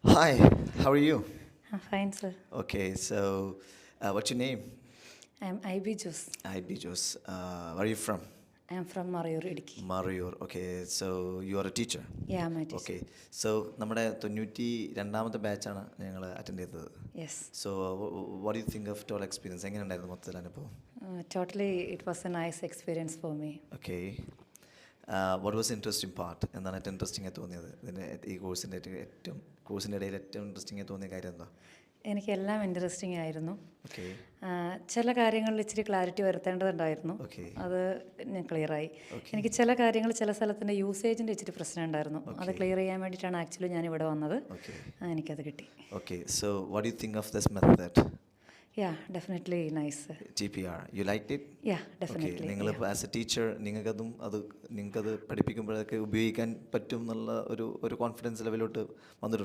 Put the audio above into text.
Hi, how are you? I'm fine, sir. Okay, so what's your name? I'm IB Juice. IB Jose. Where are you from? I'm from Marayur, Idiki. Maruyur. Okay, so you are a teacher. Yeah, I'm a teacher. Okay, so നമ്മുടെ 92ാമത്തെ ബാച്ചാണ് ഞങ്ങൾ attend ചെയ്തത്. Yes. So what you think of toll experience എങ്ങനെ ഉണ്ടായിരുന്നു മൊത്തത്തിൽ അനുഭവം? Totally, it was a nice experience for me. Okay, what was interesting part? എന്താണ് ഏറ്റവും interesting ആയി തോന്നിയത് ഇതിൻ്റെ ഈ കോഴ്സിൻ്റെ ഇടയിൽ ഏറ്റവും ഇൻട്രസ്റ്റിംഗ് ആയി തോന്നിയ കാര്യം എന്താ? എനിക്കെല്ലാം ഇൻട്രസ്റ്റിംഗ് ആയിരുന്നു. ഓക്കെ. ചില കാര്യങ്ങളിൽ ഇച്ചിരി ക്ലാരിറ്റി വരുത്തേണ്ടതുണ്ടായിരുന്നു. ഓക്കെ. അത് ഞാൻ ക്ലിയറായി. Okay. എനിക്ക് ചില കാര്യങ്ങൾ ചില സ്ഥലത്തിൻ്റെ യൂസേജിൻ്റെ ഇച്ചിരി പ്രശ്നം ഉണ്ടായിരുന്നു. അത് ക്ലിയർ ചെയ്യാൻ വേണ്ടിയിട്ടാണ് ആക്ച്വലി ഞാൻ ഇവിടെ വന്നത്. ഓക്കെ. എനിക്കത് കിട്ടി. Okay, so what do you think of this method? Yeah definitely nice. GPR, you liked it? Yeah Okay, definitely. നിങ്ങൾ ആസ് എ ടീച്ചർ നിങ്ങൾക്കത് പഠിപ്പിക്കുമ്പോഴൊക്കെ ഉപയോഗിക്കാൻ പറ്റും എന്നുള്ള ഒരു കോൺഫിഡൻസ് ലെവലോട്ട് വന്നിട്ടുണ്ട്.